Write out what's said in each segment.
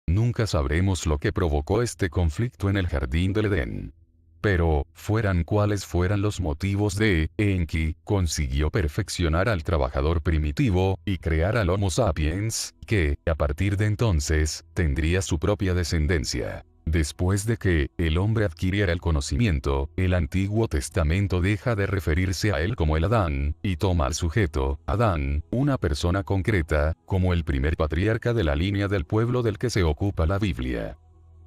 Nunca sabremos lo que provocó este conflicto en el jardín del Edén. Pero, fueran cuales fueran los motivos de, Enki consiguió perfeccionar al trabajador primitivo, y crear al Homo sapiens, que, a partir de entonces, tendría su propia descendencia. Después de que el hombre adquiriera el conocimiento, el Antiguo Testamento deja de referirse a él como el Adán, y toma al sujeto, Adán, una persona concreta, como el primer patriarca de la línea del pueblo del que se ocupa la Biblia.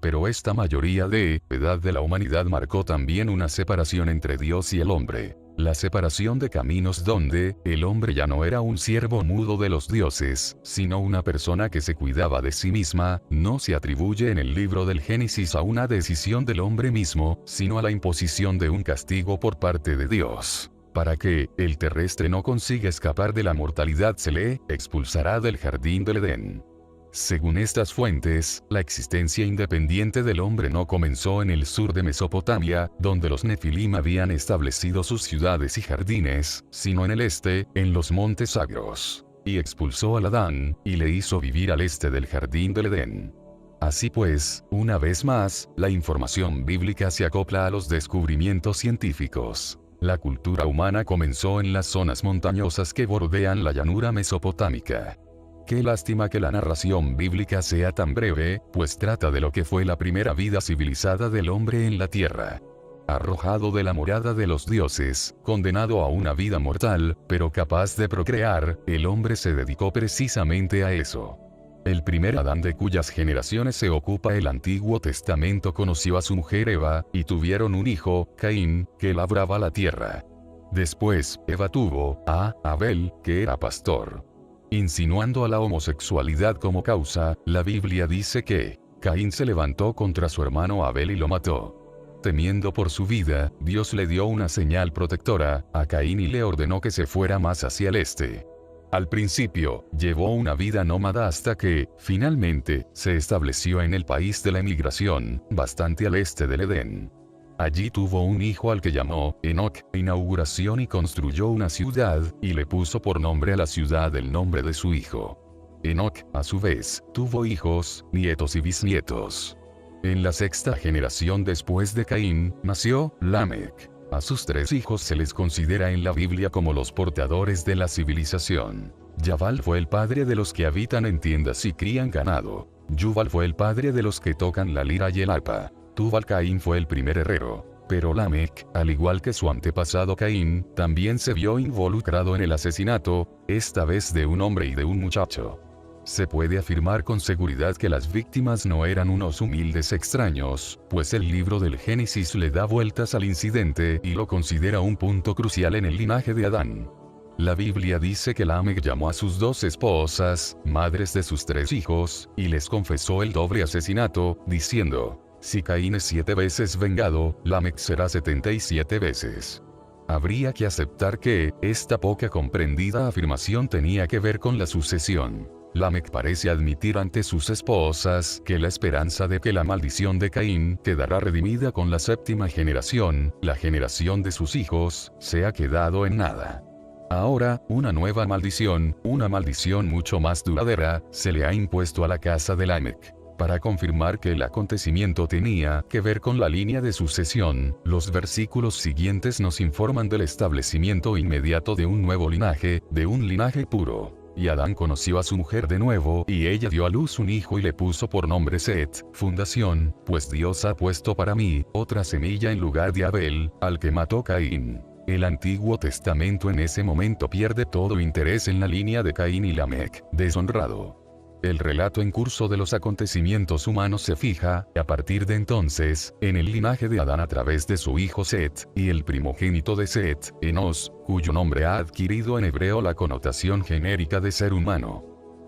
Pero esta mayoría de edad de la humanidad marcó también una separación entre Dios y el hombre. La separación de caminos donde el hombre ya no era un siervo mudo de los dioses, sino una persona que se cuidaba de sí misma, no se atribuye en el libro del Génesis a una decisión del hombre mismo, sino a la imposición de un castigo por parte de Dios. Para que el terrestre no consiga escapar de la mortalidad se le expulsará del jardín del Edén. Según estas fuentes, la existencia independiente del hombre no comenzó en el sur de Mesopotamia, donde los Nefilim habían establecido sus ciudades y jardines, sino en el este, en los montes Sagros. Y expulsó al Adán, y le hizo vivir al este del jardín del Edén. Así pues, una vez más, la información bíblica se acopla a los descubrimientos científicos. La cultura humana comenzó en las zonas montañosas que bordean la llanura mesopotámica. Qué lástima que la narración bíblica sea tan breve, pues trata de lo que fue la primera vida civilizada del hombre en la tierra. Arrojado de la morada de los dioses, condenado a una vida mortal, pero capaz de procrear, el hombre se dedicó precisamente a eso. El primer Adán de cuyas generaciones se ocupa el Antiguo Testamento conoció a su mujer Eva, y tuvieron un hijo, Caín, que labraba la tierra. Después, Eva tuvo a Abel, que era pastor. Insinuando a la homosexualidad como causa, la Biblia dice que Caín se levantó contra su hermano Abel y lo mató. Temiendo por su vida, Dios le dio una señal protectora a Caín y le ordenó que se fuera más hacia el este. Al principio, llevó una vida nómada hasta que, finalmente, se estableció en el país de la emigración, bastante al este del Edén. Allí tuvo un hijo al que llamó Enoc, inauguración, y construyó una ciudad, y le puso por nombre a la ciudad el nombre de su hijo. Enoc, a su vez, tuvo hijos, nietos y bisnietos. En la sexta generación después de Caín, nació Lamec. A sus 3 hijos se les considera en la Biblia como los portadores de la civilización. Yabal fue el padre de los que habitan en tiendas y crían ganado. Yubal fue el padre de los que tocan la lira y el arpa. Tubal-Caín fue el primer herrero, pero Lamec, al igual que su antepasado Caín, también se vio involucrado en el asesinato, esta vez de un hombre y de un muchacho. Se puede afirmar con seguridad que las víctimas no eran unos humildes extraños, pues el libro del Génesis le da vueltas al incidente y lo considera un punto crucial en el linaje de Adán. La Biblia dice que Lamec llamó a sus 2 esposas, madres de sus 3 hijos, y les confesó el doble asesinato, diciendo: si Caín es 7 veces vengado, Lamec será 77 veces. Habría que aceptar que, esta poca comprendida afirmación tenía que ver con la sucesión. Lamec parece admitir ante sus esposas que la esperanza de que la maldición de Caín quedará redimida con la 7ª generación, la generación de sus hijos, se ha quedado en nada. Ahora, una nueva maldición, una maldición mucho más duradera, se le ha impuesto a la casa de Lamec. Para confirmar que el acontecimiento tenía que ver con la línea de sucesión, los versículos siguientes nos informan del establecimiento inmediato de un nuevo linaje, de un linaje puro. Y Adán conoció a su mujer de nuevo, y ella dio a luz un hijo y le puso por nombre Set, fundación, pues Dios ha puesto para mí otra semilla en lugar de Abel, al que mató Caín. El Antiguo Testamento en ese momento pierde todo interés en la línea de Caín y Lamec, deshonrado. El relato en curso de los acontecimientos humanos se fija, a partir de entonces, en el linaje de Adán a través de su hijo Set, y el primogénito de Set, Enos, cuyo nombre ha adquirido en hebreo la connotación genérica de ser humano.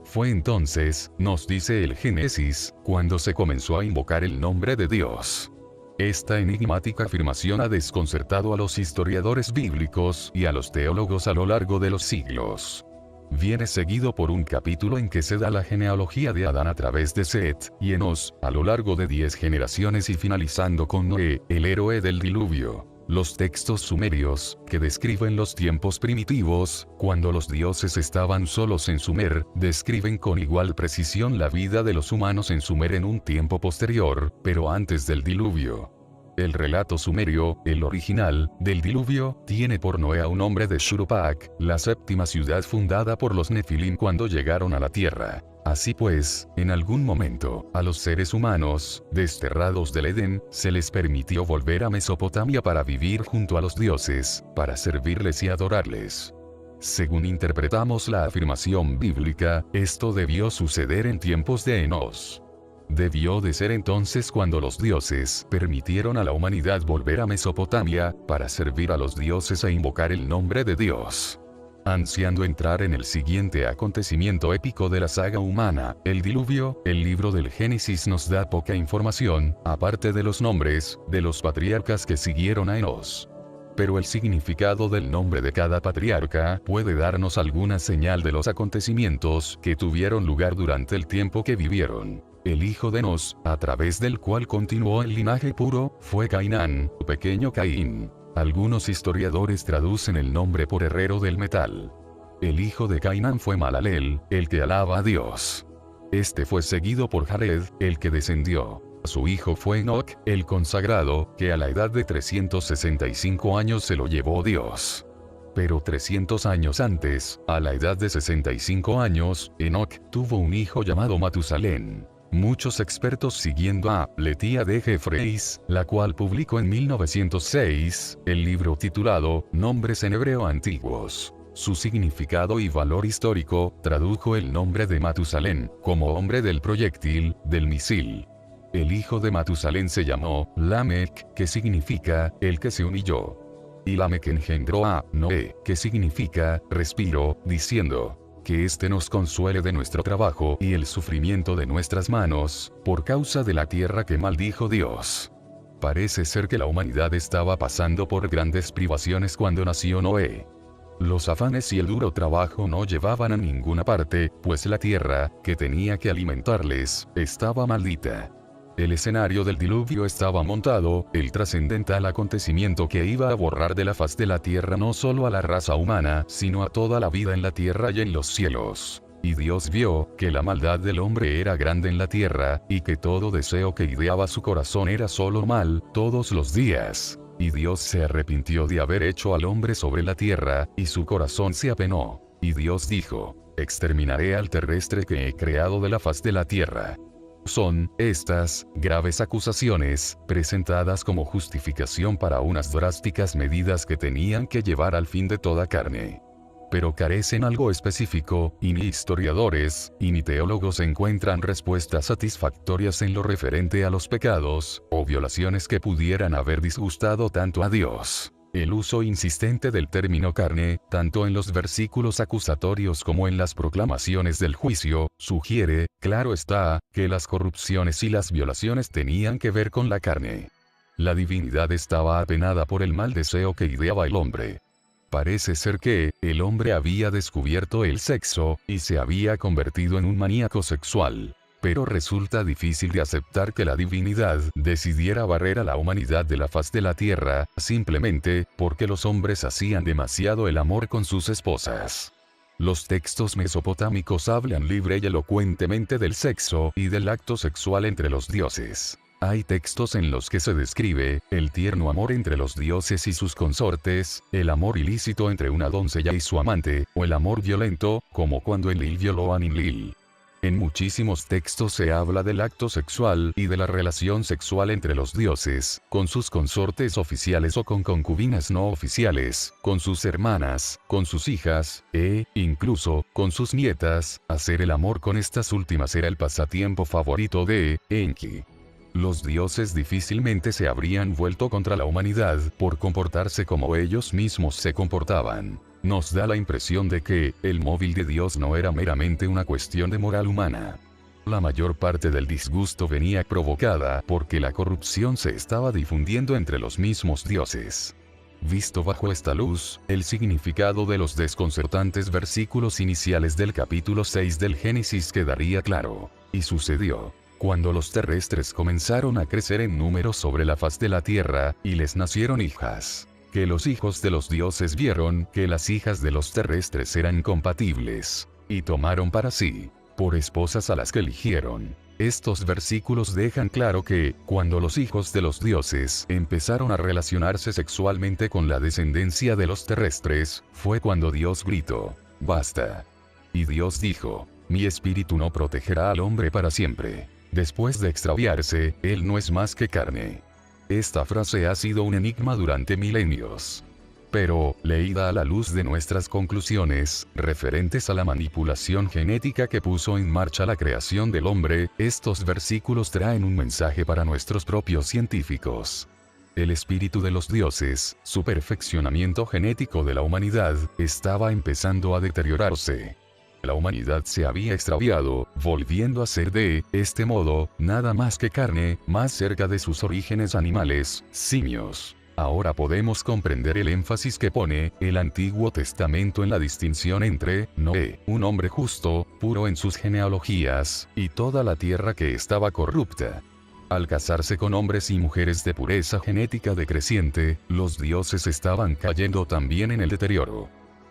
Fue entonces, nos dice el Génesis, cuando se comenzó a invocar el nombre de Dios. Esta enigmática afirmación ha desconcertado a los historiadores bíblicos y a los teólogos a lo largo de los siglos. Viene seguido por un capítulo en que se da la genealogía de Adán a través de Set y Enos, a lo largo de 10 generaciones y finalizando con Noé, el héroe del diluvio. Los textos sumerios, que describen los tiempos primitivos, cuando los dioses estaban solos en Sumer, describen con igual precisión la vida de los humanos en Sumer en un tiempo posterior, pero antes del diluvio. El relato sumerio, el original, del diluvio, tiene por Noé a un hombre de Shuruppak, la séptima ciudad fundada por los Nefilim cuando llegaron a la tierra. Así pues, en algún momento, a los seres humanos, desterrados del Edén, se les permitió volver a Mesopotamia para vivir junto a los dioses, para servirles y adorarles. Según interpretamos la afirmación bíblica, esto debió suceder en tiempos de Enos. Debió de ser entonces cuando los dioses permitieron a la humanidad volver a Mesopotamia, para servir a los dioses e invocar el nombre de Dios. Ansiando entrar en el siguiente acontecimiento épico de la saga humana, el diluvio, el libro del Génesis nos da poca información, aparte de los nombres, de los patriarcas que siguieron a Enos. Pero el significado del nombre de cada patriarca puede darnos alguna señal de los acontecimientos que tuvieron lugar durante el tiempo que vivieron. El hijo de Enos, a través del cual continuó el linaje puro, fue Cainán, pequeño Caín. Algunos historiadores traducen el nombre por herrero del metal. El hijo de Cainán fue Malaleel, el que alaba a Dios. Este fue seguido por Jared, el que descendió. Su hijo fue Enoc, el consagrado, que a la edad de 365 años se lo llevó Dios. Pero 300 años antes, a la edad de 65 años, Enoc tuvo un hijo llamado Matusalén. Muchos expertos siguiendo a Letia de Jeffreys, la cual publicó en 1906, el libro titulado Nombres en hebreo antiguos. Su significado y valor histórico, tradujo el nombre de Matusalén, como hombre del proyectil, del misil. El hijo de Matusalén se llamó Lamec, que significa, el que se humilló. Y Lamec engendró a Noé, que significa, respiro, diciendo, que éste nos consuele de nuestro trabajo y el sufrimiento de nuestras manos, por causa de la tierra que maldijo Dios. Parece ser que la humanidad estaba pasando por grandes privaciones cuando nació Noé. Los afanes y el duro trabajo no llevaban a ninguna parte, pues la tierra, que tenía que alimentarles, estaba maldita. El escenario del diluvio estaba montado, el trascendental acontecimiento que iba a borrar de la faz de la tierra no solo a la raza humana, sino a toda la vida en la tierra y en los cielos. Y Dios vio que la maldad del hombre era grande en la tierra, y que todo deseo que ideaba su corazón era solo mal, todos los días. Y Dios se arrepintió de haber hecho al hombre sobre la tierra, y su corazón se apenó. Y Dios dijo: exterminaré al terrestre que he creado de la faz de la tierra. Son estas graves acusaciones presentadas como justificación para unas drásticas medidas que tenían que llevar al fin de toda carne. Pero carecen algo específico, y ni historiadores, y ni teólogos encuentran respuestas satisfactorias en lo referente a los pecados, o violaciones que pudieran haber disgustado tanto a Dios. El uso insistente del término carne, tanto en los versículos acusatorios como en las proclamaciones del juicio, sugiere, claro está, que las corrupciones y las violaciones tenían que ver con la carne. La divinidad estaba apenada por el mal deseo que ideaba el hombre. Parece ser que, el hombre había descubierto el sexo, y se había convertido en un maníaco sexual. Pero resulta difícil de aceptar que la divinidad decidiera barrer a la humanidad de la faz de la tierra, simplemente, porque los hombres hacían demasiado el amor con sus esposas. Los textos mesopotámicos hablan libre y elocuentemente del sexo y del acto sexual entre los dioses. Hay textos en los que se describe el tierno amor entre los dioses y sus consortes, el amor ilícito entre una doncella y su amante, o el amor violento, como cuando Enlil violó a Ninlil. En muchísimos textos se habla del acto sexual y de la relación sexual entre los dioses, con sus consortes oficiales o con concubinas no oficiales, con sus hermanas, con sus hijas, incluso, con sus nietas. Hacer el amor con estas últimas era el pasatiempo favorito de Enki. Los dioses difícilmente se habrían vuelto contra la humanidad por comportarse como ellos mismos se comportaban. Nos da la impresión de que, el móvil de Dios no era meramente una cuestión de moral humana. La mayor parte del disgusto venía provocada porque la corrupción se estaba difundiendo entre los mismos dioses. Visto bajo esta luz, el significado de los desconcertantes versículos iniciales del capítulo 6 del Génesis quedaría claro. Y sucedió, cuando los terrestres comenzaron a crecer en número sobre la faz de la tierra, y les nacieron hijas. Que los hijos de los dioses vieron que las hijas de los terrestres eran compatibles, y tomaron para sí, por esposas a las que eligieron. Estos versículos dejan claro que, cuando los hijos de los dioses empezaron a relacionarse sexualmente con la descendencia de los terrestres, fue cuando Dios gritó, «Basta». Y Dios dijo, «Mi espíritu no protegerá al hombre para siempre. Después de extraviarse, él no es más que carne». Esta frase ha sido un enigma durante milenios. Pero, leída a la luz de nuestras conclusiones, referentes a la manipulación genética que puso en marcha la creación del hombre, estos versículos traen un mensaje para nuestros propios científicos. El espíritu de los dioses, su perfeccionamiento genético de la humanidad, estaba empezando a deteriorarse. La humanidad se había extraviado, volviendo a ser de este modo, nada más que carne, más cerca de sus orígenes animales, simios. Ahora podemos comprender el énfasis que pone el Antiguo Testamento en la distinción entre Noé, un hombre justo, puro en sus genealogías, y toda la tierra que estaba corrupta. Al casarse con hombres y mujeres de pureza genética decreciente, los dioses estaban cayendo también en el deterioro.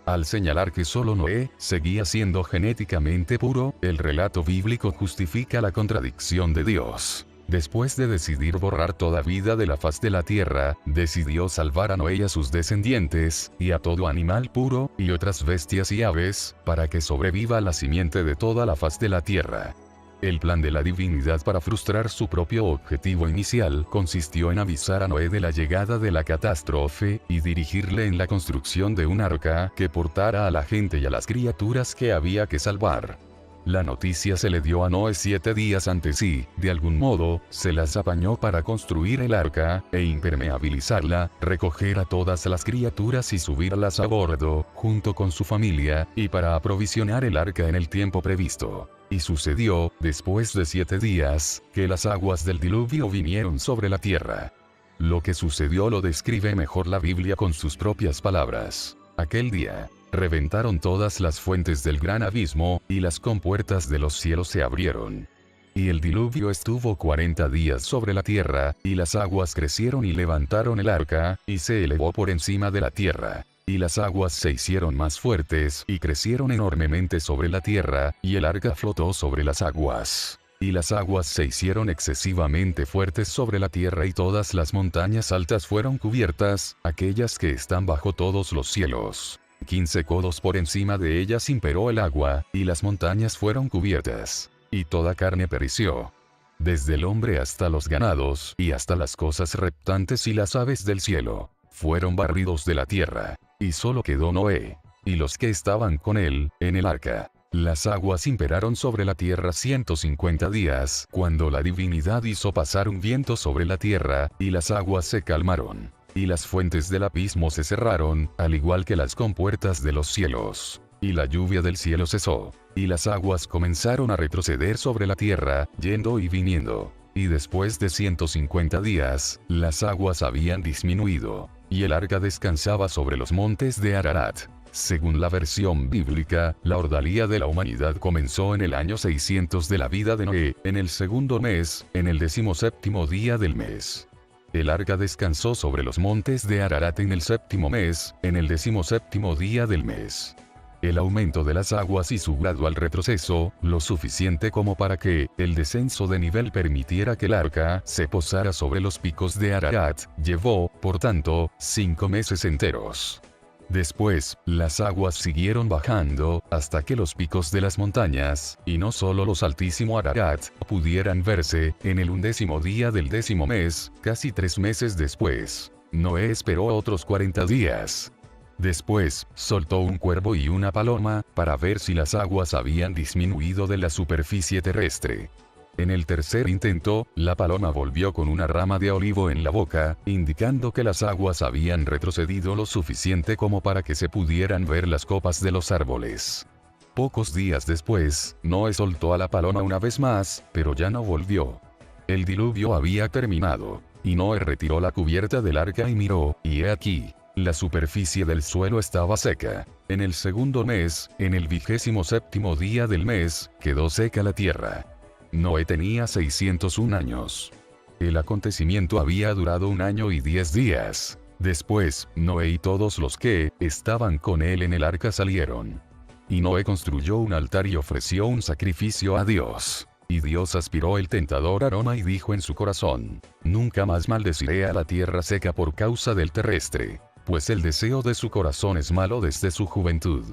Al señalar que solo Noé seguía siendo genéticamente puro, el relato bíblico justifica la contradicción de Dios. Después de decidir borrar toda vida de la faz de la tierra, decidió salvar a Noé y a sus descendientes, y a todo animal puro, y otras bestias y aves, para que sobreviva la simiente de toda la faz de la tierra. El plan de la divinidad para frustrar su propio objetivo inicial consistió en avisar a Noé de la llegada de la catástrofe, y dirigirle en la construcción de un arca que portara a la gente y a las criaturas que había que salvar. La noticia se le dio a Noé 7 días antes y, de algún modo, se las apañó para construir el arca, e impermeabilizarla, recoger a todas las criaturas y subirlas a bordo, junto con su familia, y para aprovisionar el arca en el tiempo previsto. Y sucedió, después de 7 días, que las aguas del diluvio vinieron sobre la tierra. Lo que sucedió lo describe mejor la Biblia con sus propias palabras. Aquel día, reventaron todas las fuentes del gran abismo, y las compuertas de los cielos se abrieron. Y el diluvio estuvo 40 días sobre la tierra, y las aguas crecieron y levantaron el arca, y se elevó por encima de la tierra. Y las aguas se hicieron más fuertes, y crecieron enormemente sobre la tierra, y el arca flotó sobre las aguas. Y las aguas se hicieron excesivamente fuertes sobre la tierra y todas las montañas altas fueron cubiertas, aquellas que están bajo todos los cielos. 15 codos por encima de ellas imperó el agua, y las montañas fueron cubiertas. Y toda carne pereció. Desde el hombre hasta los ganados, y hasta las cosas reptantes y las aves del cielo, fueron barridos de la tierra. Y solo quedó Noé, y los que estaban con él, en el arca. Las aguas imperaron sobre la tierra 150 días, cuando la divinidad hizo pasar un viento sobre la tierra, y las aguas se calmaron. Y las fuentes del abismo se cerraron, al igual que las compuertas de los cielos. Y la lluvia del cielo cesó. Y las aguas comenzaron a retroceder sobre la tierra, yendo y viniendo. Y después de 150 días, las aguas habían disminuido. Y el arca descansaba sobre los montes de Ararat. Según la versión bíblica, la ordalía de la humanidad comenzó en el año 600 de la vida de Noé, en el segundo mes, en el 17º día del mes. El arca descansó sobre los montes de Ararat en el 7º mes, en el 17º día del mes. El aumento de las aguas y su gradual retroceso, lo suficiente como para que el descenso de nivel permitiera que el arca se posara sobre los picos de Ararat, llevó, por tanto, 5 meses enteros. Después, las aguas siguieron bajando, hasta que los picos de las montañas, y no solo los altísimo Ararat, pudieran verse, en el 11º día del 10º mes, casi 3 meses después. Noé esperó otros 40 días. Después, soltó un cuervo y una paloma, para ver si las aguas habían disminuido de la superficie terrestre. En el tercer intento, la paloma volvió con una rama de olivo en la boca, indicando que las aguas habían retrocedido lo suficiente como para que se pudieran ver las copas de los árboles. Pocos días después, Noé soltó a la paloma una vez más, pero ya no volvió. El diluvio había terminado, y Noé retiró la cubierta del arca y miró, y he aquí, la superficie del suelo estaba seca. En el segundo mes, en el 27º día del mes, quedó seca la tierra. Noé tenía 601 años. El acontecimiento había durado 1 año y 10 días. Después, Noé y todos los que estaban con él en el arca salieron. Y Noé construyó un altar y ofreció un sacrificio a Dios. Y Dios aspiró el tentador aroma y dijo en su corazón: nunca más maldeciré a la tierra seca por causa del terrestre, pues el deseo de su corazón es malo desde su juventud.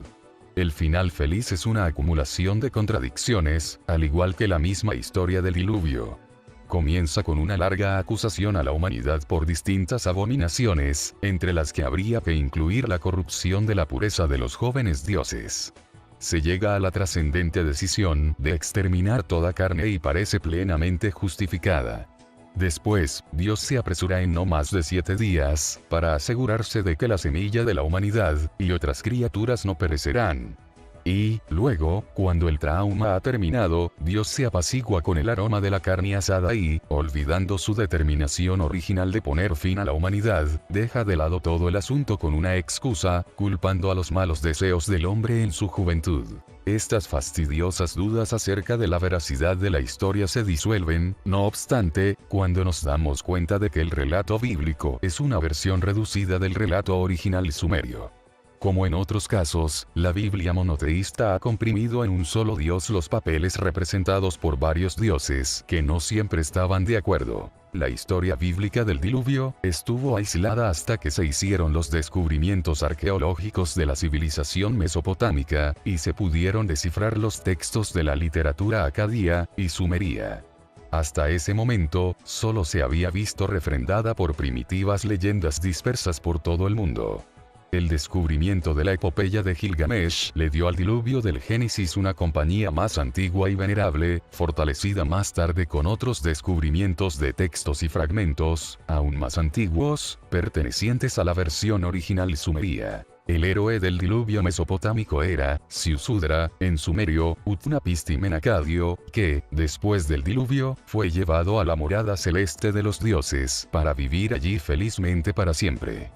El final feliz es una acumulación de contradicciones, al igual que la misma historia del diluvio. Comienza con una larga acusación a la humanidad por distintas abominaciones, entre las que habría que incluir la corrupción de la pureza de los jóvenes dioses. Se llega a la trascendente decisión de exterminar toda carne y parece plenamente justificada. Después, Dios se apresura en no más de 7 días, para asegurarse de que la semilla de la humanidad y otras criaturas no perecerán. Y, luego, cuando el trauma ha terminado, Dios se apacigua con el aroma de la carne asada y, olvidando su determinación original de poner fin a la humanidad, deja de lado todo el asunto con una excusa, culpando a los malos deseos del hombre en su juventud. Estas fastidiosas dudas acerca de la veracidad de la historia se disuelven, no obstante, cuando nos damos cuenta de que el relato bíblico es una versión reducida del relato original sumerio. Como en otros casos, la Biblia monoteísta ha comprimido en un solo Dios los papeles representados por varios dioses que no siempre estaban de acuerdo. La historia bíblica del diluvio estuvo aislada hasta que se hicieron los descubrimientos arqueológicos de la civilización mesopotámica, y se pudieron descifrar los textos de la literatura acadía y sumeria. Hasta ese momento, solo se había visto refrendada por primitivas leyendas dispersas por todo el mundo. El descubrimiento de la epopeya de Gilgamesh le dio al diluvio del Génesis una compañía más antigua y venerable, fortalecida más tarde con otros descubrimientos de textos y fragmentos, aún más antiguos, pertenecientes a la versión original sumeria. El héroe del diluvio mesopotámico era Ziusudra, en sumerio, Utnapishtim en acadio, que, después del diluvio, fue llevado a la morada celeste de los dioses, para vivir allí felizmente para siempre.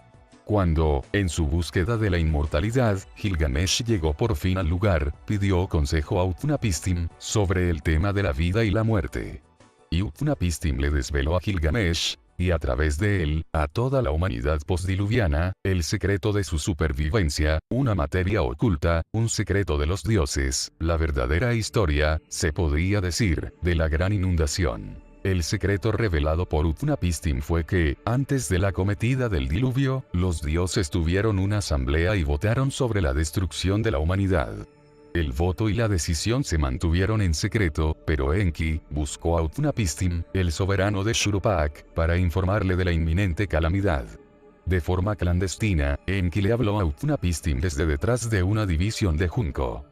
Cuando, en su búsqueda de la inmortalidad, Gilgamesh llegó por fin al lugar, pidió consejo a Utnapishtim sobre el tema de la vida y la muerte. Y Utnapishtim le desveló a Gilgamesh, y a través de él, a toda la humanidad postdiluviana, el secreto de su supervivencia, una materia oculta, un secreto de los dioses, la verdadera historia, se podría decir, de la gran inundación. El secreto revelado por Utnapishtim fue que, antes de la acometida del diluvio, los dioses tuvieron una asamblea y votaron sobre la destrucción de la humanidad. El voto y la decisión se mantuvieron en secreto, pero Enki buscó a Utnapishtim, el soberano de Shuruppak, para informarle de la inminente calamidad. De forma clandestina, Enki le habló a Utnapishtim desde detrás de una división de junco.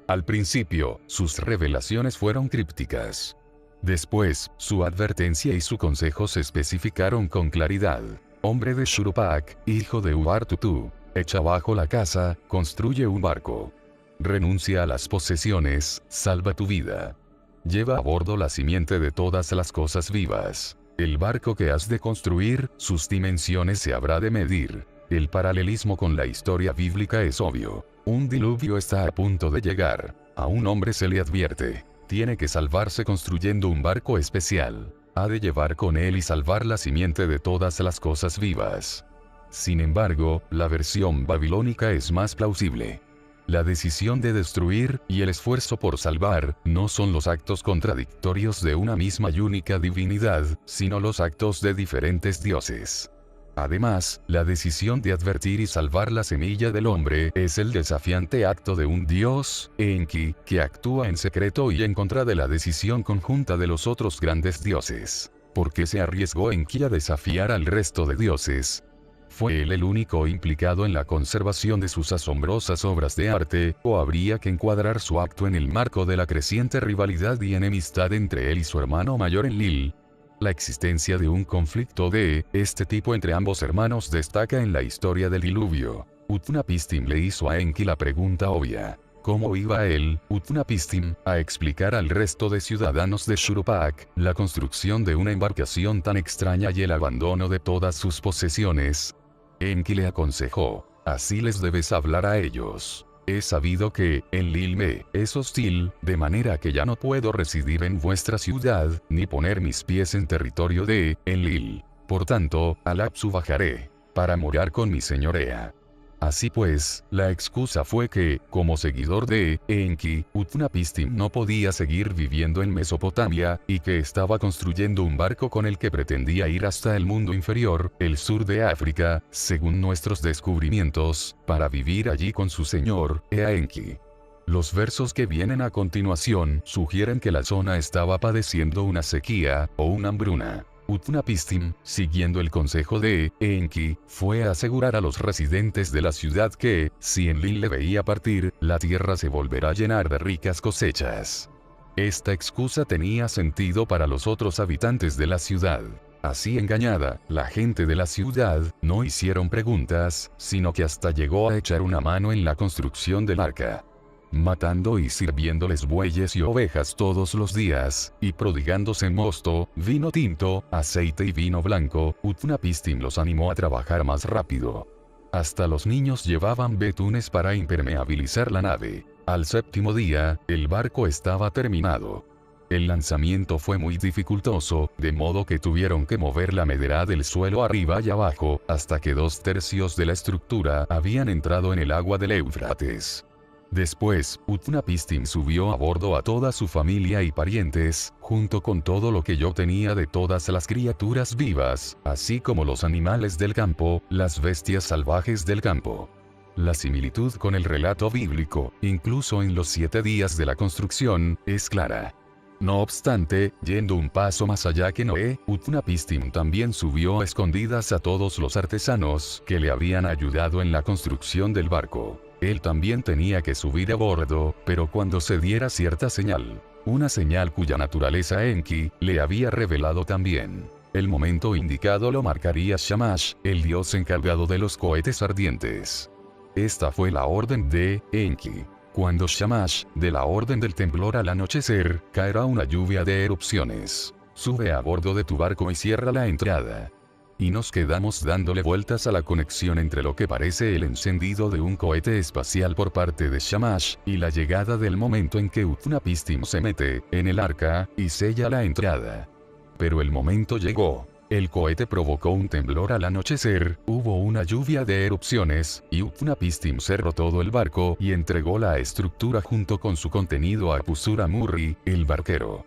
Al principio, sus revelaciones fueron crípticas. Después, su advertencia y su consejo se especificaron con claridad. Hombre de Shuruppak, hijo de Ubartutu, echa abajo la casa, construye un barco. Renuncia a las posesiones, salva tu vida. Lleva a bordo la simiente de todas las cosas vivas. El barco que has de construir, sus dimensiones se habrá de medir. El paralelismo con la historia bíblica es obvio. Un diluvio está a punto de llegar. A un hombre se le advierte. Tiene que salvarse construyendo un barco especial. Ha de llevar con él y salvar la simiente de todas las cosas vivas. Sin embargo, la versión babilónica es más plausible. La decisión de destruir y el esfuerzo por salvar no son los actos contradictorios de una misma y única divinidad, sino los actos de diferentes dioses. Además, la decisión de advertir y salvar la semilla del hombre es el desafiante acto de un dios, Enki, que actúa en secreto y en contra de la decisión conjunta de los otros grandes dioses. ¿Por qué se arriesgó Enki a desafiar al resto de dioses? ¿Fue él el único implicado en la conservación de sus asombrosas obras de arte, o habría que encuadrar su acto en el marco de la creciente rivalidad y enemistad entre él y su hermano mayor Enlil? La existencia de un conflicto de este tipo entre ambos hermanos destaca en la historia del diluvio. Utnapishtim le hizo a Enki la pregunta obvia. ¿Cómo iba él, Utnapishtim, a explicar al resto de ciudadanos de Shuruppak la construcción de una embarcación tan extraña y el abandono de todas sus posesiones? Enki le aconsejó: así les debes hablar a ellos. he sabido que Enlil me es hostil, de manera que ya no puedo residir en vuestra ciudad, ni poner mis pies en territorio de Enlil. Por tanto, a Lapsu bajaré, para morar con mi señorea. Así pues, la excusa fue que, como seguidor de Enki, Utnapishtim no podía seguir viviendo en Mesopotamia, y que estaba construyendo un barco con el que pretendía ir hasta el mundo inferior, el sur de África, según nuestros descubrimientos, para vivir allí con su señor, Enki. Los versos que vienen a continuación sugieren que la zona estaba padeciendo una sequía, o una hambruna. Utnapishtim, siguiendo el consejo de Enki, fue a asegurar a los residentes de la ciudad que, si Enlil le veía partir, la tierra se volverá a llenar de ricas cosechas. Esta excusa tenía sentido para los otros habitantes de la ciudad. Así engañada, la gente de la ciudad no hicieron preguntas, sino que hasta llegó a echar una mano en la construcción del arca, matando y sirviéndoles bueyes y ovejas todos los días, y prodigándose mosto, vino tinto, aceite y vino blanco. Utnapishtim los animó a trabajar más rápido. Hasta los niños llevaban betunes para impermeabilizar la nave. Al séptimo día, el barco estaba terminado. El lanzamiento fue muy dificultoso, de modo que tuvieron que mover la medera del suelo arriba y abajo, hasta que 2/3 de la estructura habían entrado en el agua del Éufrates. Después, Utnapishtim subió a bordo a toda su familia y parientes, junto con todo lo que yo tenía de todas las criaturas vivas, así como los animales del campo, las bestias salvajes del campo. La similitud con el relato bíblico, incluso en los 7 días de la construcción, es clara. No obstante, yendo un paso más allá que Noé, Utnapishtim también subió a escondidas a todos los artesanos que le habían ayudado en la construcción del barco. Él también tenía que subir a bordo, pero cuando se diera cierta señal, una señal cuya naturaleza Enki le había revelado también. El momento indicado lo marcaría Shamash, el dios encargado de los cohetes ardientes. Esta fue la orden de Enki. Cuando Shamash, de la orden del temblor al anochecer, caerá una lluvia de erupciones. Sube a bordo de tu barco y cierra la entrada. Y nos quedamos dándole vueltas a la conexión entre lo que parece el encendido de un cohete espacial por parte de Shamash, y la llegada del momento en que Utnapishtim se mete en el arca y sella la entrada. Pero el momento llegó. El cohete provocó un temblor al anochecer, hubo una lluvia de erupciones, y Utnapishtim cerró todo el barco y entregó la estructura junto con su contenido a Pusuramurri, el barquero.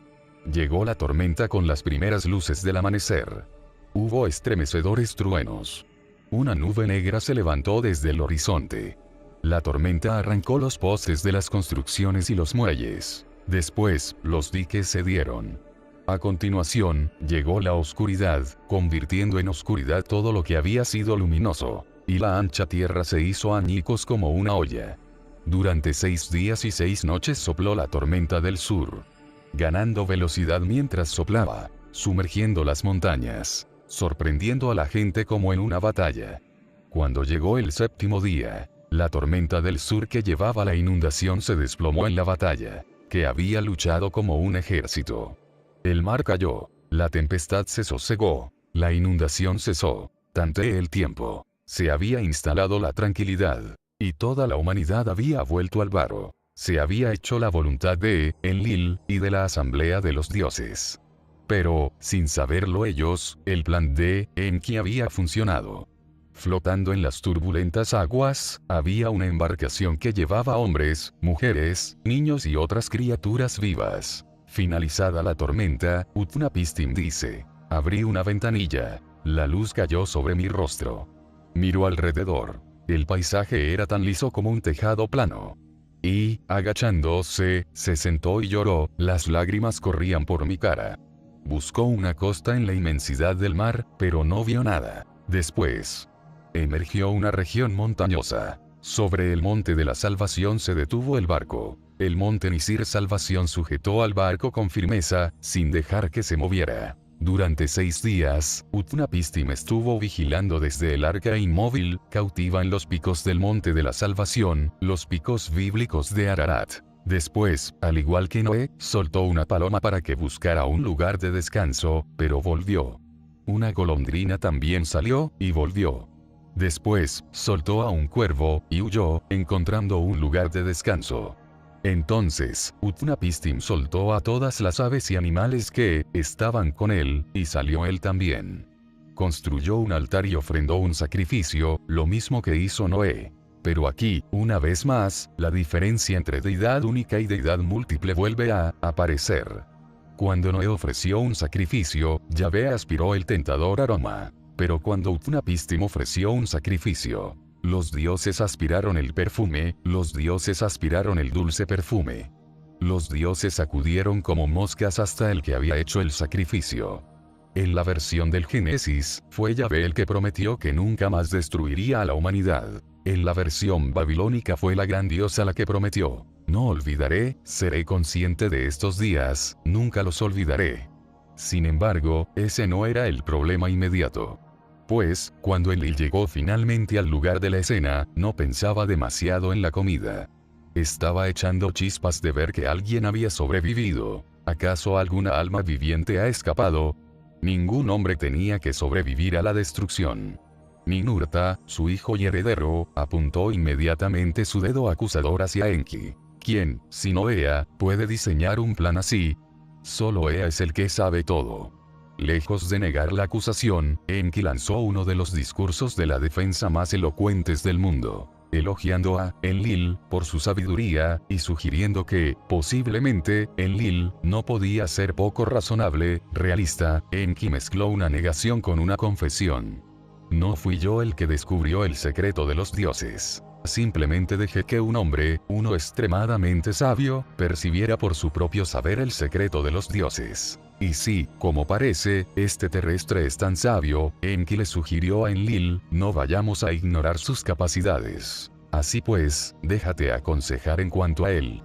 Llegó la tormenta con las primeras luces del amanecer. Hubo estremecedores truenos. Una nube negra se levantó desde el horizonte. La tormenta arrancó los postes de las construcciones y los muelles. Después, los diques cedieron. A continuación, llegó la oscuridad, convirtiendo en oscuridad todo lo que había sido luminoso, y la ancha tierra se hizo añicos como una olla. Durante 6 días y 6 noches sopló la tormenta del sur, ganando velocidad mientras soplaba, sumergiendo las montañas, sorprendiendo a la gente como en una batalla. Cuando llegó el 7º día, la tormenta del sur que llevaba la inundación se desplomó en la batalla, que había luchado como un ejército. El mar cayó, la tempestad se sosegó, la inundación cesó, tanteé el tiempo, se había instalado la tranquilidad, y toda la humanidad había vuelto al varo, se había hecho la voluntad de Enlil y de la asamblea de los dioses. Pero, sin saberlo ellos, el plan de Enki había funcionado. Flotando en las turbulentas aguas, había una embarcación que llevaba hombres, mujeres, niños y otras criaturas vivas. Finalizada la tormenta, Utnapishtim dice: abrí una ventanilla, la luz cayó sobre mi rostro. Miró alrededor. El paisaje era tan liso como un tejado plano. Y, agachándose, se sentó y lloró, las lágrimas corrían por mi cara. Buscó una costa en la inmensidad del mar, pero no vio nada. Después, emergió una región montañosa. Sobre el monte de la salvación se detuvo el barco. El monte Nisir Salvación sujetó al barco con firmeza, sin dejar que se moviera. Durante 6 días, Utnapishtim estuvo vigilando desde el arca inmóvil, cautiva en los picos del monte de la salvación, los picos bíblicos de Ararat. Después, al igual que Noé, soltó una paloma para que buscara un lugar de descanso, pero volvió. Una golondrina también salió, y volvió. Después, soltó a un cuervo, y huyó, encontrando un lugar de descanso. Entonces, Utnapishtim soltó a todas las aves y animales que estaban con él, y salió él también. Construyó un altar y ofrendó un sacrificio, lo mismo que hizo Noé. Pero aquí, una vez más, la diferencia entre deidad única y deidad múltiple vuelve a aparecer. Cuando Noé ofreció un sacrificio, Yahvé aspiró el tentador aroma. Pero cuando Utnapishtim ofreció un sacrificio, los dioses aspiraron el perfume, los dioses aspiraron el dulce perfume. Los dioses acudieron como moscas hasta el que había hecho el sacrificio. En la versión del Génesis, fue Yahvé el que prometió que nunca más destruiría a la humanidad. En la versión babilónica fue la gran diosa la que prometió: no olvidaré, seré consciente de estos días, nunca los olvidaré. Sin embargo, ese no era el problema inmediato. Pues, cuando Enlil llegó finalmente al lugar de la escena, no pensaba demasiado en la comida. Estaba echando chispas de ver que alguien había sobrevivido. ¿Acaso alguna alma viviente ha escapado? Ningún hombre tenía que sobrevivir a la destrucción. Ninurta, su hijo y heredero, apuntó inmediatamente su dedo acusador hacia Enki. ¿Quién, sino Ea, puede diseñar un plan así? Solo Ea es el que sabe todo. Lejos de negar la acusación, Enki lanzó uno de los discursos de la defensa más elocuentes del mundo, elogiando a Enlil por su sabiduría, y sugiriendo que, posiblemente, Enlil no podía ser poco razonable, realista. Enki mezcló una negación con una confesión. No fui yo el que descubrió el secreto de los dioses. Simplemente dejé que un hombre, uno extremadamente sabio, percibiera por su propio saber el secreto de los dioses. Y sí, como parece, este terrestre es tan sabio, Enki le sugirió a Enlil: no vayamos a ignorar sus capacidades. Así pues, déjate aconsejar en cuanto a él.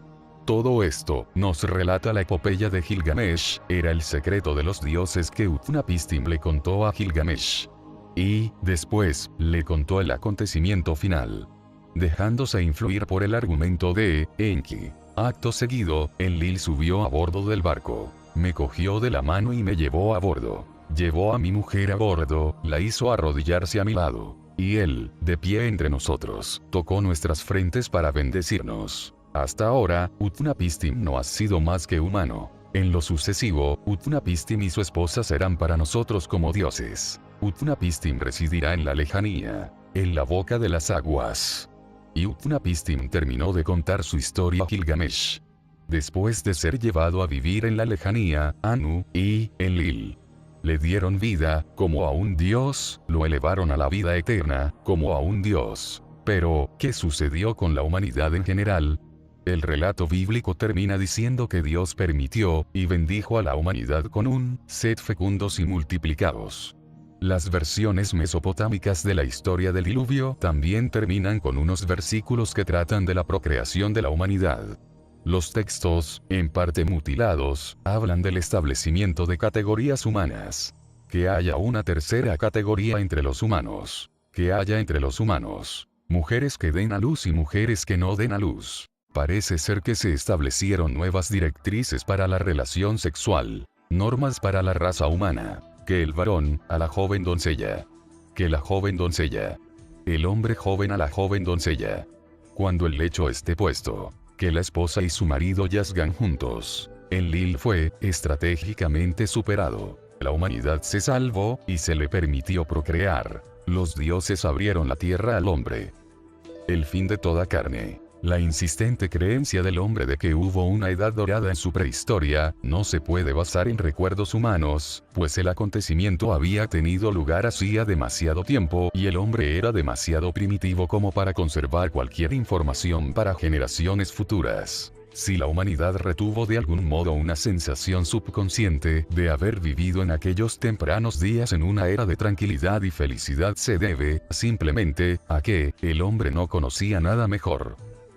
Todo esto, nos relata la epopeya de Gilgamesh, era el secreto de los dioses que Utnapishtim le contó a Gilgamesh. Y, después, le contó el acontecimiento final, dejándose influir por el argumento de Enki. Acto seguido, Enlil subió a bordo del barco. Me cogió de la mano y me llevó a bordo. Llevó a mi mujer a bordo, la hizo arrodillarse a mi lado. Y él, de pie entre nosotros, tocó nuestras frentes para bendecirnos. Hasta ahora, Utnapishtim no ha sido más que humano. En lo sucesivo, Utnapishtim y su esposa serán para nosotros como dioses. Utnapishtim residirá en la lejanía, en la boca de las aguas. Y Utnapishtim terminó de contar su historia a Gilgamesh. Después de ser llevado a vivir en la lejanía, Anu y Enlil le dieron vida, como a un dios, lo elevaron a la vida eterna, como a un dios. Pero, ¿qué sucedió con la humanidad en general? El relato bíblico termina diciendo que Dios permitió y bendijo a la humanidad con un sed fecundos y multiplicados. Las versiones mesopotámicas de la historia del diluvio también terminan con unos versículos que tratan de la procreación de la humanidad. Los textos, en parte mutilados, hablan del establecimiento de categorías humanas. Que haya una tercera categoría entre los humanos. Que haya entre los humanos mujeres que den a luz y mujeres que no den a luz. Parece ser que se establecieron nuevas directrices para la relación sexual, normas para la raza humana. Que el varón, a la joven doncella. Que la joven doncella. El hombre joven a la joven doncella. Cuando el lecho esté puesto, que la esposa y su marido yazgan juntos. Enlil fue, estratégicamente superado. La humanidad se salvó, y se le permitió procrear. Los dioses abrieron la tierra al hombre. El fin de toda carne. La insistente creencia del hombre de que hubo una edad dorada en su prehistoria, no se puede basar en recuerdos humanos, pues el acontecimiento había tenido lugar hacía demasiado tiempo y el hombre era demasiado primitivo como para conservar cualquier información para generaciones futuras. Si la humanidad retuvo de algún modo una sensación subconsciente de haber vivido en aquellos tempranos días en una era de tranquilidad y felicidad, se debe, simplemente, a que el hombre no conocía nada mejor.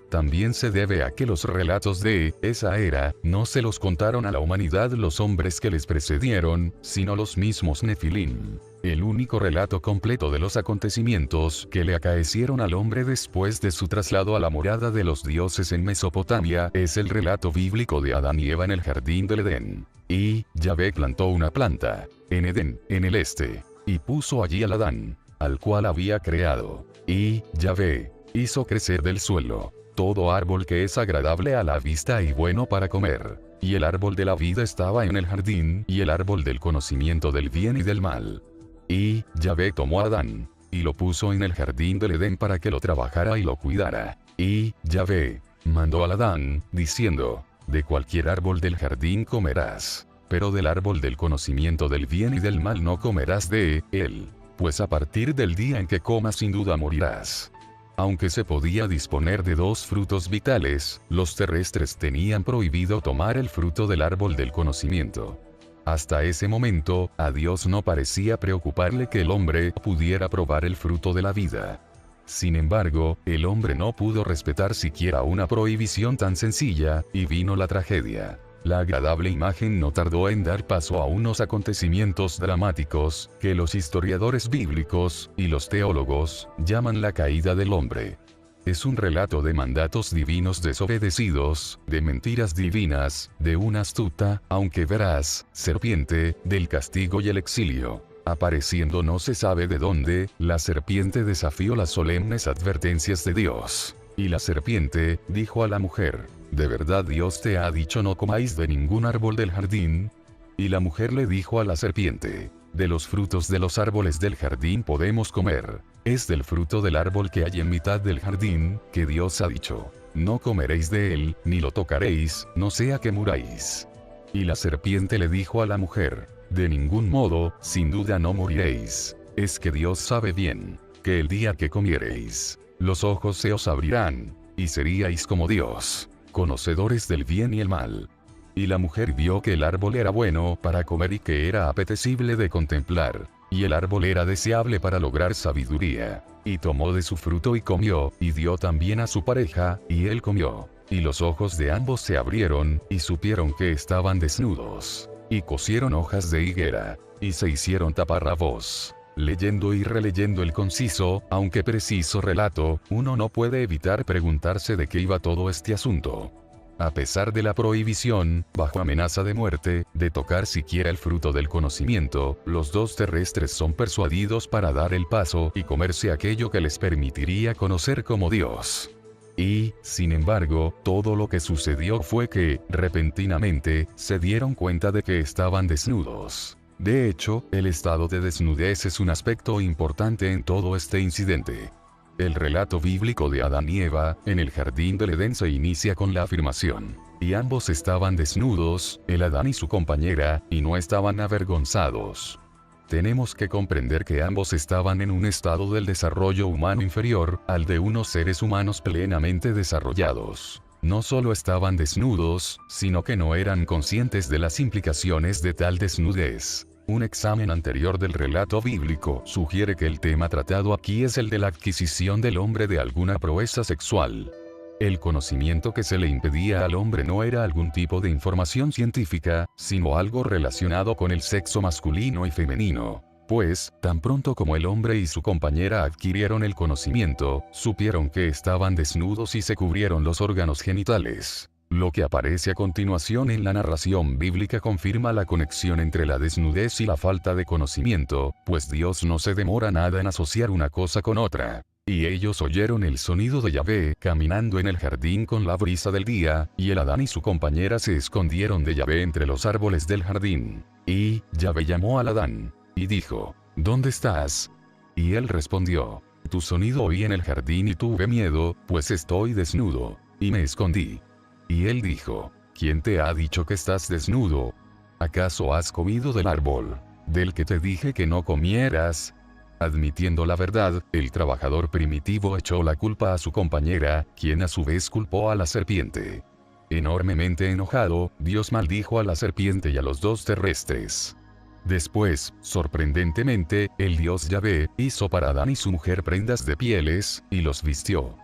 También se debe a que los relatos de esa era no se los contaron a la humanidad los hombres que les precedieron, sino los mismos Nefilim. El único relato completo de los acontecimientos que le acaecieron al hombre después de su traslado a la morada de los dioses en Mesopotamia es el relato bíblico de Adán y Eva en el jardín del Edén. Y Yahvé plantó una planta en Edén, en el este, y puso allí al Adán. al cual había creado. Y, Yahvé, hizo crecer del suelo todo árbol que es agradable a la vista y bueno para comer. Y el árbol de la vida estaba en el jardín, y el árbol del conocimiento del bien y del mal. Y, Yahvé tomó a Adán, y lo puso en el jardín del Edén para que lo trabajara y lo cuidara. Y, Yahvé, mandó a Adán, diciendo, de cualquier árbol del jardín comerás, pero del árbol del conocimiento del bien y del mal no comerás de él, pues a partir del día en que comas sin duda morirás. Aunque se podía disponer de dos frutos vitales, los terrestres tenían prohibido tomar el fruto del árbol del conocimiento. Hasta ese momento, a Dios no parecía preocuparle que el hombre pudiera probar el fruto de la vida. Sin embargo, el hombre no pudo respetar siquiera una prohibición tan sencilla, y vino la tragedia. La agradable imagen no tardó en dar paso a unos acontecimientos dramáticos, que los historiadores bíblicos, y los teólogos, llaman la caída del hombre. Es un relato de mandatos divinos desobedecidos, de mentiras divinas, de una astuta, aunque veraz, serpiente, del castigo y el exilio. Apareciendo no se sabe de dónde, la serpiente desafió las solemnes advertencias de Dios. Y la serpiente, dijo a la mujer, ¿de verdad Dios te ha dicho no comáis de ningún árbol del jardín? Y la mujer le dijo a la serpiente, de los frutos de los árboles del jardín podemos comer, es del fruto del árbol que hay en mitad del jardín, que Dios ha dicho, no comeréis de él, ni lo tocaréis, no sea que muráis. Y la serpiente le dijo a la mujer, de ningún modo, sin duda no moriréis, es que Dios sabe bien, que el día que comiereis, los ojos se os abrirán, y seríais como Dios, conocedores del bien y el mal. Y la mujer vio que el árbol era bueno para comer y que era apetecible de contemplar, y el árbol era deseable para lograr sabiduría. Y tomó de su fruto y comió, y dio también a su pareja, y él comió. Y los ojos de ambos se abrieron, y supieron que estaban desnudos. Y cosieron hojas de higuera, y se hicieron taparrabos. Leyendo y releyendo el conciso, aunque preciso relato, uno no puede evitar preguntarse de qué iba todo este asunto. A pesar de la prohibición, bajo amenaza de muerte, de tocar siquiera el fruto del conocimiento, los dos terrestres son persuadidos para dar el paso y comerse aquello que les permitiría conocer como Dios. Y, sin embargo, todo lo que sucedió fue que, repentinamente, se dieron cuenta de que estaban desnudos. De hecho, el estado de desnudez es un aspecto importante en todo este incidente. El relato bíblico de Adán y Eva, en el jardín del Edén se inicia con la afirmación, y ambos estaban desnudos, el Adán y su compañera, y no estaban avergonzados. Tenemos que comprender que ambos estaban en un estado del desarrollo humano inferior, al de unos seres humanos plenamente desarrollados. No solo estaban desnudos, sino que no eran conscientes de las implicaciones de tal desnudez. Un examen anterior del relato bíblico sugiere que el tema tratado aquí es el de la adquisición del hombre de alguna proeza sexual. El conocimiento que se le impedía al hombre no era algún tipo de información científica, sino algo relacionado con el sexo masculino y femenino. Pues, tan pronto como el hombre y su compañera adquirieron el conocimiento, supieron que estaban desnudos y se cubrieron los órganos genitales. Lo que aparece a continuación en la narración bíblica confirma la conexión entre la desnudez y la falta de conocimiento, pues Dios no se demora nada en asociar una cosa con otra. Y ellos oyeron el sonido de Yahvé caminando en el jardín con la brisa del día, y el Adán y su compañera se escondieron de Yahvé entre los árboles del jardín. Y Yahvé llamó al Adán, y dijo, ¿dónde estás? Y él respondió, tu sonido oí en el jardín y tuve miedo, pues estoy desnudo, y me escondí. Y él dijo, ¿quién te ha dicho que estás desnudo? ¿Acaso has comido del árbol, del que te dije que no comieras? Admitiendo la verdad, el trabajador primitivo echó la culpa a su compañera, quien a su vez culpó a la serpiente. Enormemente enojado, Dios maldijo a la serpiente y a los dos terrestres. Después, sorprendentemente, el Dios Yahvé hizo para Adán y su mujer prendas de pieles, y los vistió.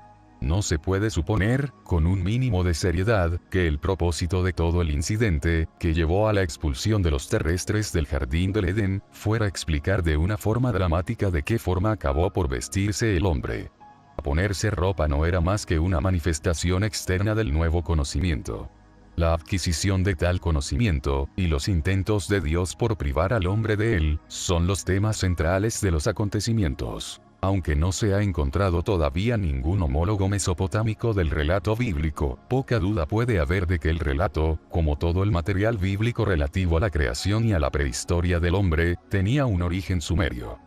No se puede suponer, con un mínimo de seriedad, que el propósito de todo el incidente, que llevó a la expulsión de los terrestres del jardín del Edén, fuera explicar de una forma dramática de qué forma acabó por vestirse el hombre. Ponerse ropa no era más que una manifestación externa del nuevo conocimiento. La adquisición de tal conocimiento, y los intentos de Dios por privar al hombre de él, son los temas centrales de los acontecimientos. Aunque no se ha encontrado todavía ningún homólogo mesopotámico del relato bíblico, poca duda puede haber de que el relato, como todo el material bíblico relativo a la creación y a la prehistoria del hombre, tenía un origen sumerio.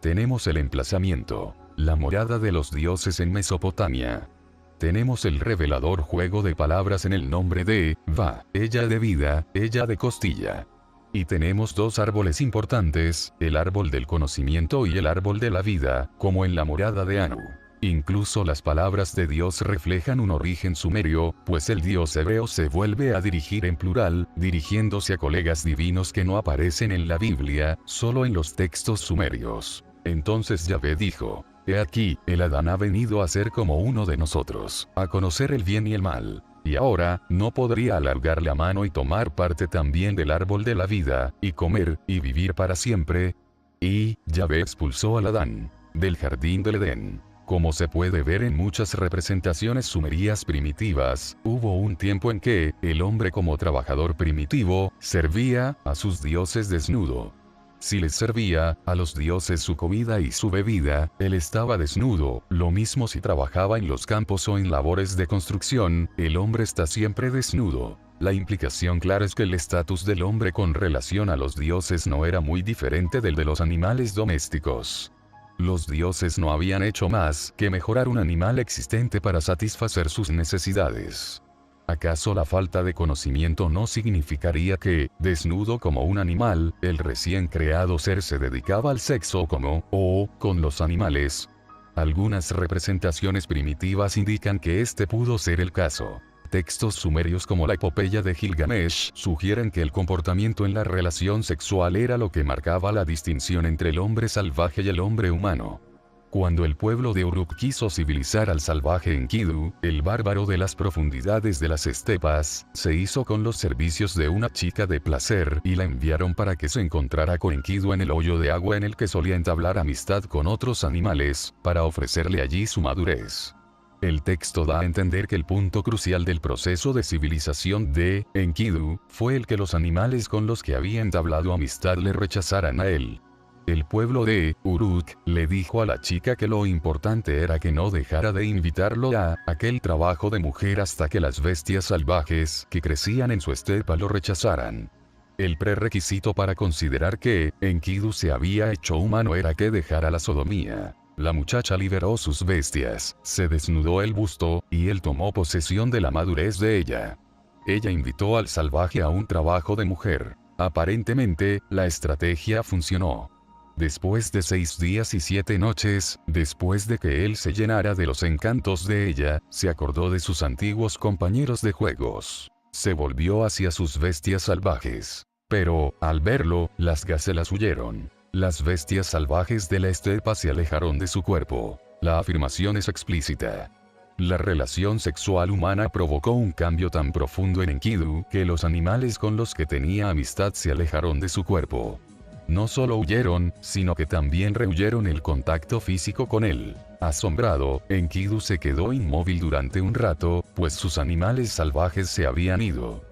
Tenemos el emplazamiento, la morada de los dioses en Mesopotamia. Tenemos el revelador juego de palabras en el nombre de Va, ella de vida, ella de costilla. Y tenemos dos árboles importantes, el árbol del conocimiento y el árbol de la vida, como en la morada de Anu. Incluso las palabras de Dios reflejan un origen sumerio, pues el Dios hebreo se vuelve a dirigir en plural, dirigiéndose a colegas divinos que no aparecen en la Biblia, solo en los textos sumerios. Entonces Yahvé dijo: He aquí, el Adán ha venido a ser como uno de nosotros, a conocer el bien y el mal. Y ahora, ¿no podría alargar la mano y tomar parte también del árbol de la vida, y comer, y vivir para siempre? Y Yahvé expulsó al Adán del jardín del Edén. Como se puede ver en muchas representaciones sumerias primitivas, hubo un tiempo en que, el hombre como trabajador primitivo, servía a sus dioses desnudo. Si les servía a los dioses su comida y su bebida, él estaba desnudo. Lo mismo si trabajaba en los campos o en labores de construcción, el hombre está siempre desnudo. La implicación clara es que el estatus del hombre con relación a los dioses no era muy diferente del de los animales domésticos. Los dioses no habían hecho más que mejorar un animal existente para satisfacer sus necesidades. ¿Acaso la falta de conocimiento no significaría que, desnudo como un animal, el recién creado ser se dedicaba al sexo como, o, con los animales? Algunas representaciones primitivas indican que este pudo ser el caso. Textos sumerios como la epopeya de Gilgamesh sugieren que el comportamiento en la relación sexual era lo que marcaba la distinción entre el hombre salvaje y el hombre humano. Cuando el pueblo de Uruk quiso civilizar al salvaje Enkidu, el bárbaro de las profundidades de las estepas, se hizo con los servicios de una chica de placer y la enviaron para que se encontrara con Enkidu en el hoyo de agua en el que solía entablar amistad con otros animales, para ofrecerle allí su madurez. El texto da a entender que el punto crucial del proceso de civilización de Enkidu fue el que los animales con los que había entablado amistad le rechazaran a él. El pueblo de Uruk le dijo a la chica que lo importante era que no dejara de invitarlo a aquel trabajo de mujer hasta que las bestias salvajes que crecían en su estepa lo rechazaran. El prerequisito para considerar que Enkidu se había hecho humano era que dejara la sodomía. La muchacha liberó sus bestias, se desnudó el busto, y él tomó posesión de la madurez de ella. Ella invitó al salvaje a un trabajo de mujer. Aparentemente, la estrategia funcionó. Después de 6 días y 7 noches, después de que él se llenara de los encantos de ella, se acordó de sus antiguos compañeros de juegos. Se volvió hacia sus bestias salvajes. Pero, al verlo, las gacelas huyeron. Las bestias salvajes de la estepa se alejaron de su cuerpo. La afirmación es explícita. La relación sexual humana provocó un cambio tan profundo en Enkidu que los animales con los que tenía amistad se alejaron de su cuerpo. No solo huyeron, sino que también rehuyeron el contacto físico con él. Asombrado, Enkidu se quedó inmóvil durante un rato, pues sus animales salvajes se habían ido.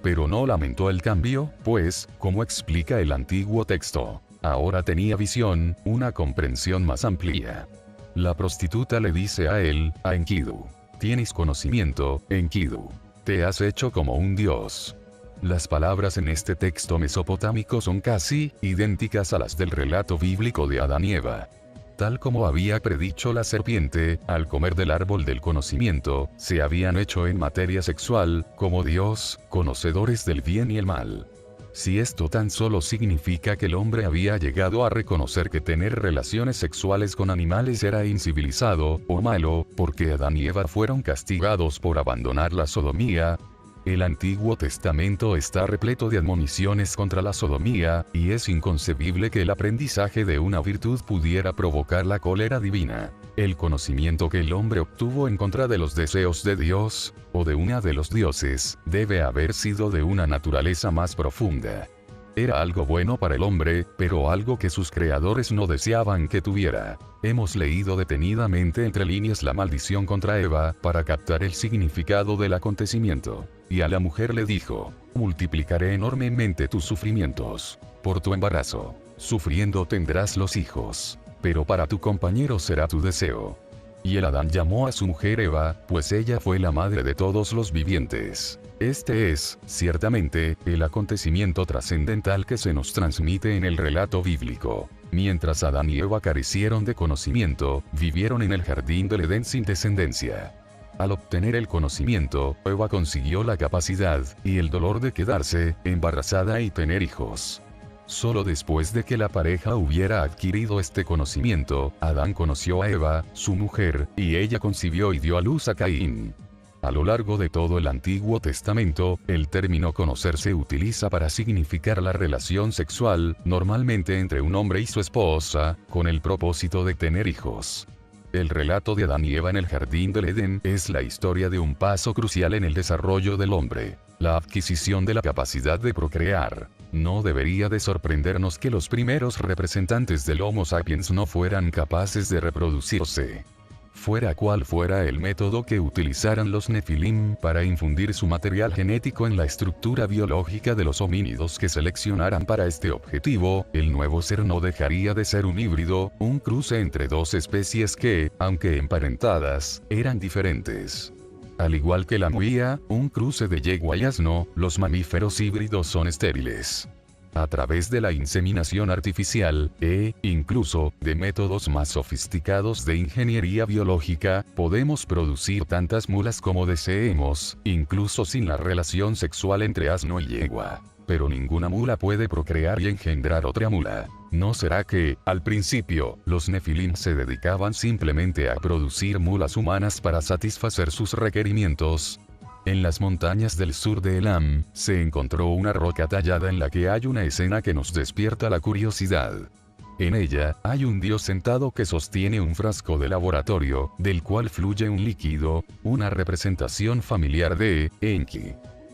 Pero no lamentó el cambio, pues, como explica el antiguo texto, ahora tenía visión, una comprensión más amplia. La prostituta le dice a él, a Enkidu: tienes conocimiento, Enkidu. Te has hecho como un dios. Las palabras en este texto mesopotámico son casi idénticas a las del relato bíblico de Adán y Eva. Tal como había predicho la serpiente, al comer del árbol del conocimiento, se habían hecho en materia sexual, como Dios, conocedores del bien y el mal. Si esto tan solo significa que el hombre había llegado a reconocer que tener relaciones sexuales con animales era incivilizado, o malo, porque Adán y Eva fueron castigados por abandonar la sodomía, el Antiguo Testamento está repleto de admoniciones contra la sodomía, y es inconcebible que el aprendizaje de una virtud pudiera provocar la cólera divina. El conocimiento que el hombre obtuvo en contra de los deseos de Dios, o de una de los dioses, debe haber sido de una naturaleza más profunda. Era algo bueno para el hombre, pero algo que sus creadores no deseaban que tuviera. Hemos leído detenidamente entre líneas la maldición contra Eva, para captar el significado del acontecimiento. Y a la mujer le dijo: multiplicaré enormemente tus sufrimientos. Por tu embarazo, sufriendo tendrás los hijos. Pero para tu compañero será tu deseo. Y el Adán llamó a su mujer Eva, pues ella fue la madre de todos los vivientes. Este es, ciertamente, el acontecimiento trascendental que se nos transmite en el relato bíblico. Mientras Adán y Eva carecieron de conocimiento, vivieron en el jardín del Edén sin descendencia. Al obtener el conocimiento, Eva consiguió la capacidad, y el dolor de quedarse embarazada y tener hijos. Solo después de que la pareja hubiera adquirido este conocimiento, Adán conoció a Eva, su mujer, y ella concibió y dio a luz a Caín. A lo largo de todo el Antiguo Testamento, el término conocer se utiliza para significar la relación sexual, normalmente entre un hombre y su esposa, con el propósito de tener hijos. El relato de Adán y Eva en el jardín del Edén es la historia de un paso crucial en el desarrollo del hombre, la adquisición de la capacidad de procrear. No debería de sorprendernos que los primeros representantes del Homo sapiens no fueran capaces de reproducirse. Fuera cual fuera el método que utilizaran los Nefilim para infundir su material genético en la estructura biológica de los homínidos que seleccionaran para este objetivo, el nuevo ser no dejaría de ser un híbrido, un cruce entre dos especies que, aunque emparentadas, eran diferentes. Al igual que la muía, un cruce de yegua y asno, los mamíferos híbridos son estériles. A través de la inseminación artificial, incluso, de métodos más sofisticados de ingeniería biológica, podemos producir tantas mulas como deseemos, incluso sin la relación sexual entre asno y yegua. Pero ninguna mula puede procrear y engendrar otra mula. ¿No será que, al principio, los Nefilim se dedicaban simplemente a producir mulas humanas para satisfacer sus requerimientos? En las montañas del sur de Elam, se encontró una roca tallada en la que hay una escena que nos despierta la curiosidad. En ella, hay un dios sentado que sostiene un frasco de laboratorio, del cual fluye un líquido, una representación familiar de Enki.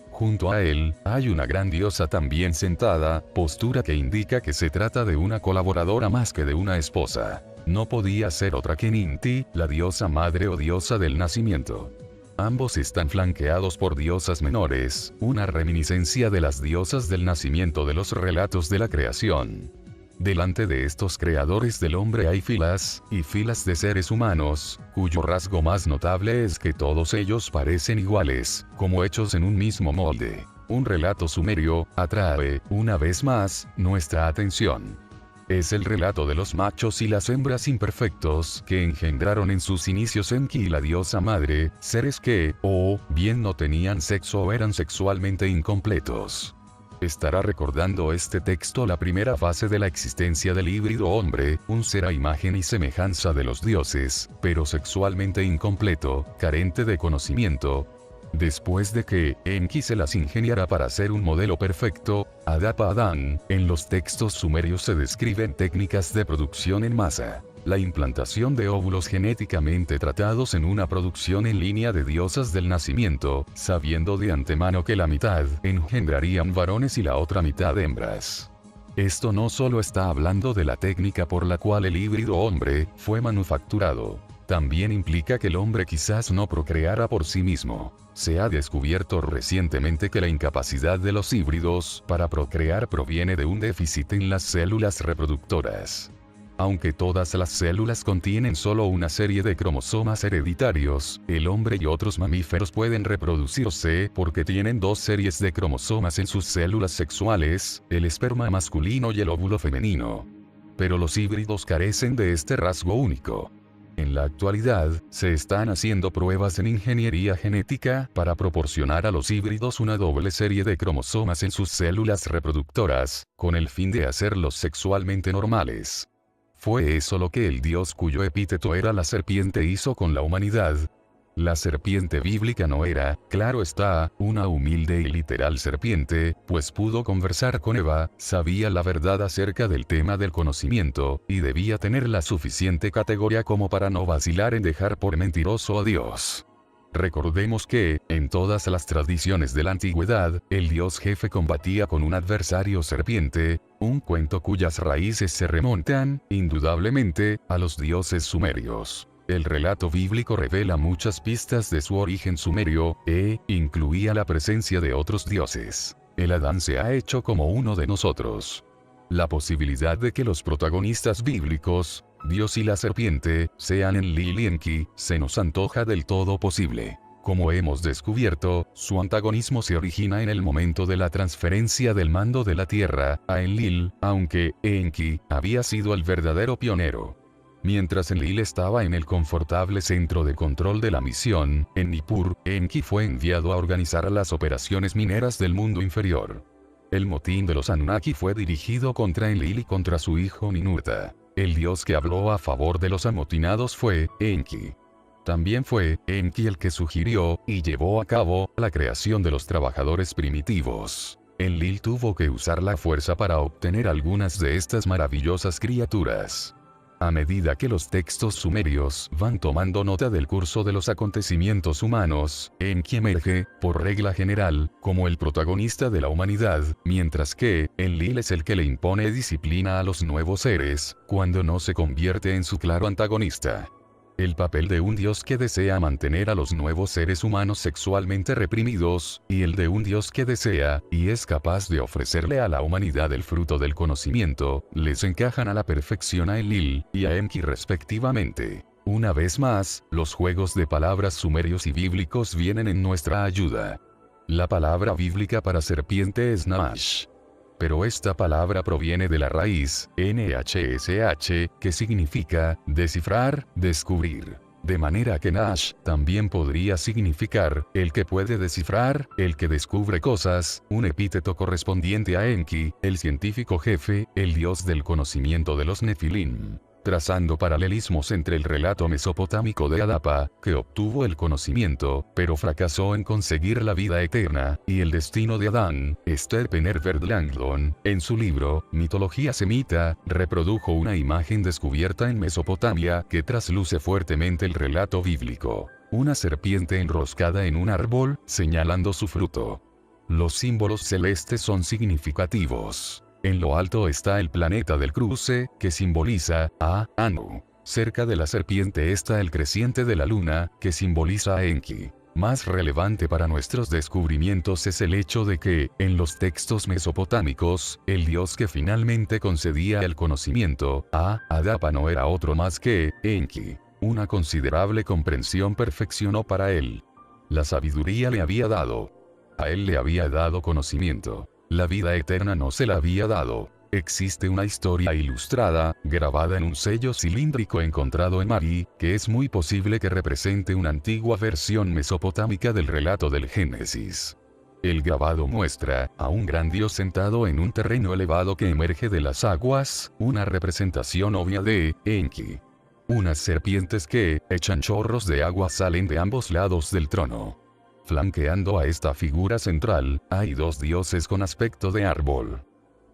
Junto a él, hay una gran diosa también sentada, postura que indica que se trata de una colaboradora más que de una esposa. No podía ser otra que Ninti, la diosa madre o diosa del nacimiento. Ambos están flanqueados por diosas menores, una reminiscencia de las diosas del nacimiento de los relatos de la creación. Delante de estos creadores del hombre hay filas, y filas de seres humanos, cuyo rasgo más notable es que todos ellos parecen iguales, como hechos en un mismo molde. Un relato sumerio, atrae, una vez más, nuestra atención. Es el relato de los machos y las hembras imperfectos que engendraron en sus inicios Enki y la diosa madre, seres que, o bien no tenían sexo o eran sexualmente incompletos. Estará recordando este texto la primera fase de la existencia del híbrido hombre, un ser a imagen y semejanza de los dioses, pero sexualmente incompleto, carente de conocimiento. Después de que Enki se las ingeniara para hacer un modelo perfecto, Adapa Adán, en los textos sumerios se describen técnicas de producción en masa. La implantación de óvulos genéticamente tratados en una producción en línea de diosas del nacimiento, sabiendo de antemano que la mitad engendrarían varones y la otra mitad hembras. Esto no solo está hablando de la técnica por la cual el híbrido hombre fue manufacturado. También implica que el hombre quizás no procreara por sí mismo. Se ha descubierto recientemente que la incapacidad de los híbridos para procrear proviene de un déficit en las células reproductoras. Aunque todas las células contienen solo una serie de cromosomas hereditarios, el hombre y otros mamíferos pueden reproducirse porque tienen dos series de cromosomas en sus células sexuales, el esperma masculino y el óvulo femenino. Pero los híbridos carecen de este rasgo único. En la actualidad, se están haciendo pruebas en ingeniería genética para proporcionar a los híbridos una doble serie de cromosomas en sus células reproductoras, con el fin de hacerlos sexualmente normales. Fue eso lo que el dios cuyo epíteto era la serpiente hizo con la humanidad. La serpiente bíblica no era, claro está, una humilde y literal serpiente, pues pudo conversar con Eva, sabía la verdad acerca del tema del conocimiento, y debía tener la suficiente categoría como para no vacilar en dejar por mentiroso a Dios. Recordemos que, en todas las tradiciones de la antigüedad, el dios jefe combatía con un adversario serpiente, un cuento cuyas raíces se remontan, indudablemente, a los dioses sumerios. El relato bíblico revela muchas pistas de su origen sumerio, incluía la presencia de otros dioses. El Adán se ha hecho como uno de nosotros. La posibilidad de que los protagonistas bíblicos, Dios y la serpiente, sean Enlil y Enki, se nos antoja del todo posible. Como hemos descubierto, su antagonismo se origina en el momento de la transferencia del mando de la Tierra a Enlil, aunque Enki había sido el verdadero pionero. Mientras Enlil estaba en el confortable centro de control de la misión, en Nippur, Enki fue enviado a organizar las operaciones mineras del mundo inferior. El motín de los Anunnaki fue dirigido contra Enlil y contra su hijo Ninurta. El dios que habló a favor de los amotinados fue Enki. También fue Enki el que sugirió y llevó a cabo la creación de los trabajadores primitivos. Enlil tuvo que usar la fuerza para obtener algunas de estas maravillosas criaturas. A medida que los textos sumerios van tomando nota del curso de los acontecimientos humanos, Enki emerge, por regla general, como el protagonista de la humanidad, mientras que Enlil es el que le impone disciplina a los nuevos seres, cuando no se convierte en su claro antagonista. El papel de un dios que desea mantener a los nuevos seres humanos sexualmente reprimidos, y el de un dios que desea, y es capaz de ofrecerle a la humanidad el fruto del conocimiento, les encajan a la perfección a Enlil y a Enki respectivamente. Una vez más, los juegos de palabras sumerios y bíblicos vienen en nuestra ayuda. La palabra bíblica para serpiente es Nash. Pero esta palabra proviene de la raíz, NHSH, que significa, descifrar, descubrir. De manera que Nash también podría significar, el que puede descifrar, el que descubre cosas, un epíteto correspondiente a Enki, el científico jefe, el dios del conocimiento de los Nefilim. Trazando paralelismos entre el relato mesopotámico de Adapa, que obtuvo el conocimiento, pero fracasó en conseguir la vida eterna, y el destino de Adán, Esther Pennerverd Langdon, en su libro, Mitología Semita, reprodujo una imagen descubierta en Mesopotamia que trasluce fuertemente el relato bíblico. Una serpiente enroscada en un árbol, señalando su fruto. Los símbolos celestes son significativos. En lo alto está el planeta del cruce, que simboliza a Anu. Cerca de la serpiente está el creciente de la luna, que simboliza a Enki. Más relevante para nuestros descubrimientos es el hecho de que, en los textos mesopotámicos, el dios que finalmente concedía el conocimiento a Adapa no era otro más que Enki. Una considerable comprensión perfeccionó para él. La sabiduría le había dado. A él le había dado conocimiento. La vida eterna no se la había dado. Existe una historia ilustrada, grabada en un sello cilíndrico encontrado en Mari, que es muy posible que represente una antigua versión mesopotámica del relato del Génesis. El grabado muestra a un gran dios sentado en un terreno elevado que emerge de las aguas, una representación obvia de Enki. Unas serpientes que echan chorros de agua salen de ambos lados del trono. Flanqueando a esta figura central, hay dos dioses con aspecto de árbol.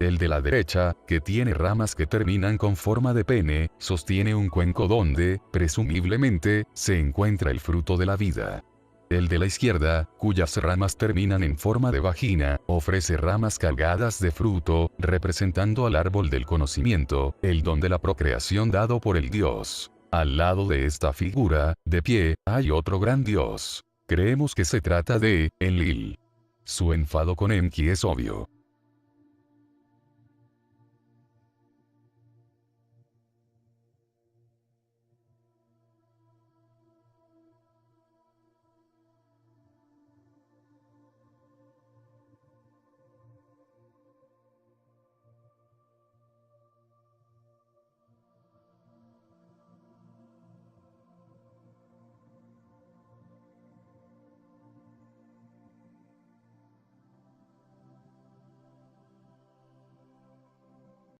El de la derecha, que tiene ramas que terminan con forma de pene, sostiene un cuenco donde, presumiblemente, se encuentra el fruto de la vida. El de la izquierda, cuyas ramas terminan en forma de vagina, ofrece ramas cargadas de fruto, representando al árbol del conocimiento, el don de la procreación dado por el dios. Al lado de esta figura, de pie, hay otro gran dios. Creemos que se trata de Enlil. Su enfado con Enki es obvio.